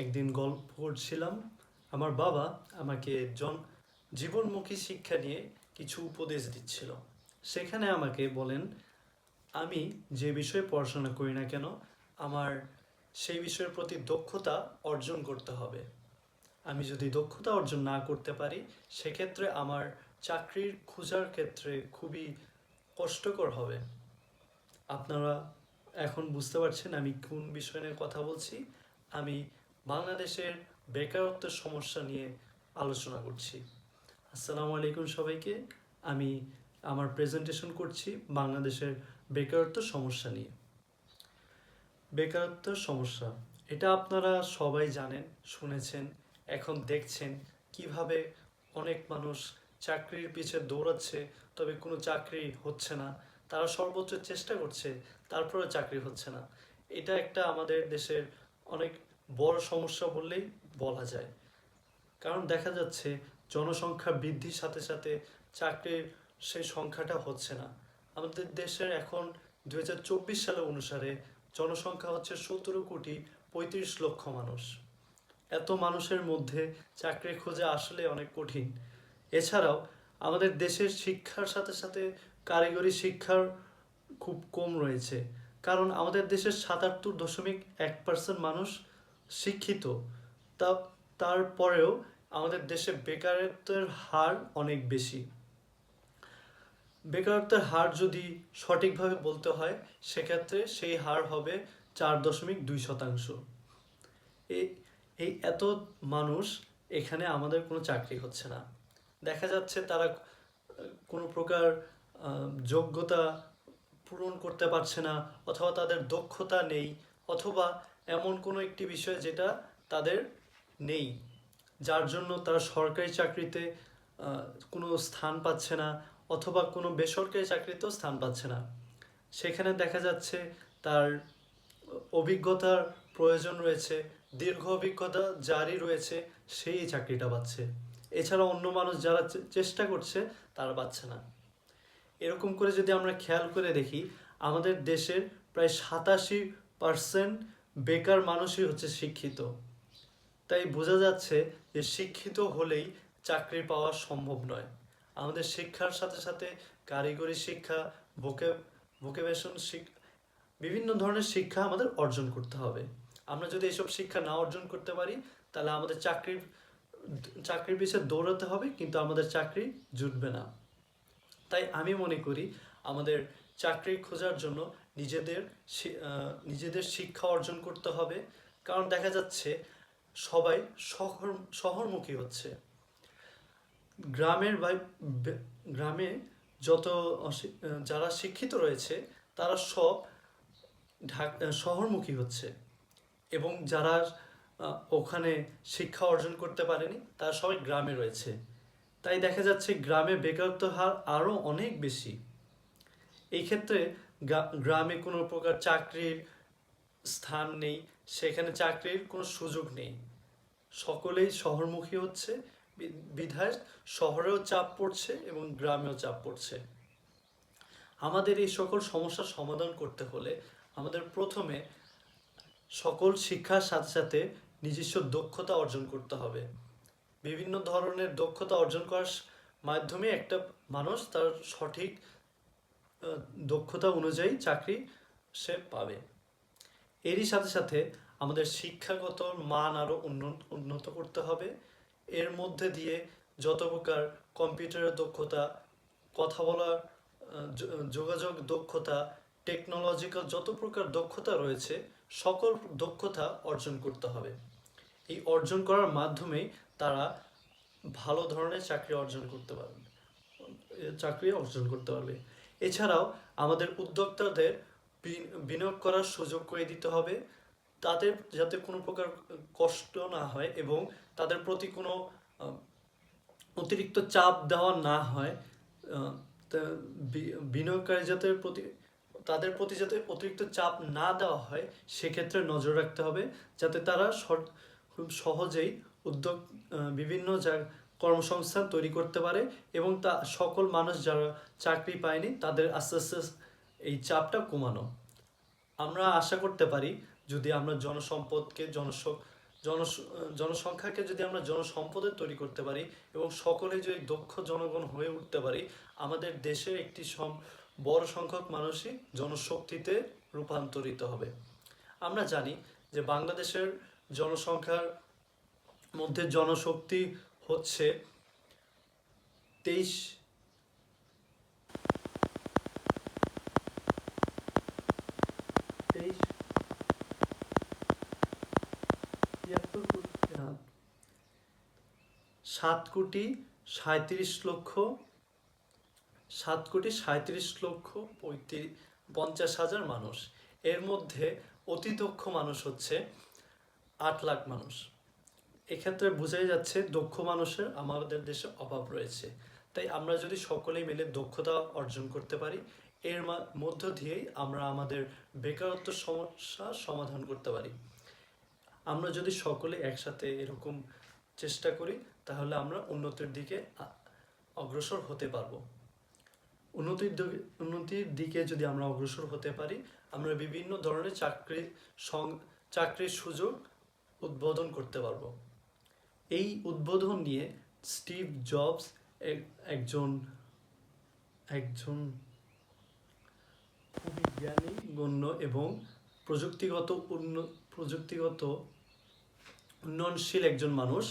একদিন গল্প করছিলাম। আমার বাবা আমাকে জীবনমুখী শিক্ষা নিয়ে কিছু উপদেশ দিচ্ছিল। সেখানে আমাকে বলেন, আমি যে বিষয়ে পড়াশোনা করি না কেন, আমার সেই বিষয়ের প্রতি দক্ষতা অর্জন করতে হবে। আমি যদি দক্ষতা অর্জন না করতে পারি, সেক্ষেত্রে আমার চাকরির খোঁজার ক্ষেত্রে খুবই কষ্টকর হবে। আপনারা এখন বুঝতে পারছেন আমি কোন বিষয় নিয়ে কথা বলছি। আমি বাংলাদেশের বেকারত্বের সমস্যা নিয়ে আলোচনা করছি। আসসালামু আলাইকুম সবাইকে। আমি আমার প্রেজেন্টেশন করছি বাংলাদেশের বেকারত্ব সমস্যা নিয়ে। বেকারত্বের সমস্যা, এটা আপনারা সবাই জানেন, শুনেছেন, এখন দেখছেন কিভাবে অনেক মানুষ চাকরির পিছে দৌড়াচ্ছে, তবে কোনো চাকরি হচ্ছে না। তারা সর্বোচ্চ চেষ্টা করছে, তারপরে চাকরি হচ্ছে না। এটা একটা আমাদের দেশের অনেক বড় সমস্যা বললেই বলা যায়। কারণ দেখা যাচ্ছে জনসংখ্যা বৃদ্ধির সাথে সাথে চাকরির সেই সংখ্যাটা হচ্ছে না। আমাদের দেশের এখন 2024 সালে অনুসারে জনসংখ্যা হচ্ছে 17,35,00,000 মানুষ। এত মানুষের মধ্যে চাকরি খোঁজা আসলে অনেক কঠিন। এছাড়াও আমাদের দেশের শিক্ষার সাথে সাথে কারিগরি শিক্ষার খুব কম রয়েছে। কারণ আমাদের দেশের 77.1% মানুষ শিক্ষিত। তা তারপরেও আমাদের দেশে বেকারত্বের হার অনেক বেশি। বেকারত্বের হার যদি সঠিকভাবে বলতে হয়, সেক্ষেত্রে সেই হার হবে 4.2%। এই এই এত মানুষ, এখানে আমাদের কোনো চাকরি হচ্ছে না। দেখা যাচ্ছে তারা কোনো প্রকার যোগ্যতা পূরণ করতে পারছে না, অথবা তাদের দক্ষতা নেই, অথবা এমন কোনো একটি বিষয় যেটা তাদের নেই, যার জন্য তারা সরকারি চাকরিতে কোনো স্থান পাচ্ছে না, অথবা কোনো বেসরকারি চাকরিতেও স্থান পাচ্ছে না। সেখানে দেখা যাচ্ছে তার অভিজ্ঞতার প্রয়োজন রয়েছে, দীর্ঘ অভিজ্ঞতা জারি রয়েছে, সেই চাকরিটা পাচ্ছে। এছাড়া অন্য মানুষ যারা চেষ্টা করছে তারা পাচ্ছে না। এরকম করে যদি আমরা খেয়াল করে দেখি, আমাদের দেশের প্রায় 87% বেকার মানুষই হচ্ছে শিক্ষিত। তাই বোঝা যাচ্ছে যে শিক্ষিত হলেই চাকরি পাওয়া সম্ভব নয়। আমাদের শিক্ষার সাথে সাথে কারিগরি শিক্ষা, ভোকেশন শিক্ষা, বিভিন্ন ধরনের শিক্ষা আমাদের অর্জন করতে হবে। আমরা যদি এসব শিক্ষা না অর্জন করতে পারি, তাহলে আমাদের চাকরির পিছনে দৌড়াতে হবে, কিন্তু আমাদের চাকরি জুটবে না। তাই আমি মনে করি আমাদের চাকরি খোঁজার জন্য নিজেদের শিক্ষা অর্জন করতে হবে। কারণ দেখা যাচ্ছে সবাই শহরমুখী হচ্ছে। গ্রামের গ্রামে যত যারা শিক্ষিত রয়েছে, তারা সব শহরমুখী হচ্ছে, এবং যারা ওখানে শিক্ষা অর্জন করতে পারেনি তারা সবাই গ্রামে রয়েছে। তাই দেখা যাচ্ছে গ্রামে বেকারত্ব হার আরও অনেক বেশি। এই ক্ষেত্রে গ্রামে কোনো প্রকার চাকরির স্থান নেই, সেখানে চাকরির কোনো সুযোগ নেই। সকলেই শহরমুখী হচ্ছে, বিধায় শহরেও চাপ পড়ছে এবং গ্রামেও চাপ পড়ছে। আমাদের এই সকল সমস্যার সমাধান করতে হলে আমাদের প্রথমে সকল শিক্ষার সাথে সাথে নিজস্ব দক্ষতা অর্জন করতে হবে। বিভিন্ন ধরনের দক্ষতা অর্জন করার মাধ্যমে একটা মানুষ তার সঠিক দক্ষতা অনুযায়ী চাকরি সে পাবে। এরই সাথে সাথে আমাদের শিক্ষাগত মান আরও উন্নত করতে হবে। এর মধ্যে দিয়ে যত প্রকার কম্পিউটারের দক্ষতা, কথা বলার যোগাযোগ দক্ষতা, টেকনোলজিক্যাল যত প্রকার দক্ষতা রয়েছে, সকল দক্ষতা অর্জন করতে হবে। এই অর্জন করার মাধ্যমেই তারা ভালো ধরনের চাকরি অর্জন করতে পারবে। এছাড়াও আমাদের উদ্যোক্তাদের বিনিয়োগ করার সুযোগ করে দিতে হবে, তাদের যাতে কোনো প্রকার কষ্ট না হয় এবং তাদের প্রতি কোনো অতিরিক্ত চাপ দেওয়া না হয়। বিনিয়োগকারী তাদের প্রতি যাতে অতিরিক্ত চাপ না দেওয়া হয়, সেক্ষেত্রে নজর রাখতে হবে, যাতে তারা খুব সহজেই বিভিন্ন কর্মসংস্থান তৈরি করতে পারে, এবং সকল মানুষ যারা চাকরি পায়নি তাদের আস্তে আস্তে এই চাপটা কমানো। আমরা আশা করতে পারি, যদি আমরা জনসম্পদকে জনসংখ্যাকে যদি আমরা জনসম্পদে তৈরি করতে পারি এবং সকলে যদি দক্ষ জনগণ হয়ে উঠতে পারি, আমাদের দেশের একটি বড় সংখ্যক মানুষই জনশক্তিতে রূপান্তরিত হবে। আমরা জানি যে বাংলাদেশের জনসংখ্যার মধ্যে জনশক্তি হচ্ছে 23 7,37,50,000 মানুষ। এর মধ্যে অতি দক্ষ মানুষ হচ্ছে 8 লাখ মানুষ। এক্ষেত্রে বোঝাই যাচ্ছে দক্ষ মানুষের আমাদের দেশে অভাব রয়েছে। তাই আমরা যদি সকলেই মিলে দক্ষতা অর্জন করতে পারি, এর মধ্য দিয়েই আমরা আমাদের বেকারত্ব সমস্যা সমাধান করতে পারি। আমরা যদি সকলে একসাথে এরকম চেষ্টা করি, তাহলে আমরা উন্নতির দিকে অগ্রসর হতে পারবো। উন্নতির দিকে যদি আমরা অগ্রসর হতে পারি, আমরা বিভিন্ন ধরনের চাকরির সুযোগ উদ্বোধন করতে পারবো। এই উদ্বোধন নিয়ে স্টিভ জবস একজন খুবই জ্ঞানী, গণ্য এবং প্রযুক্তিগত উন্নয়নশীল একজন মানুষ,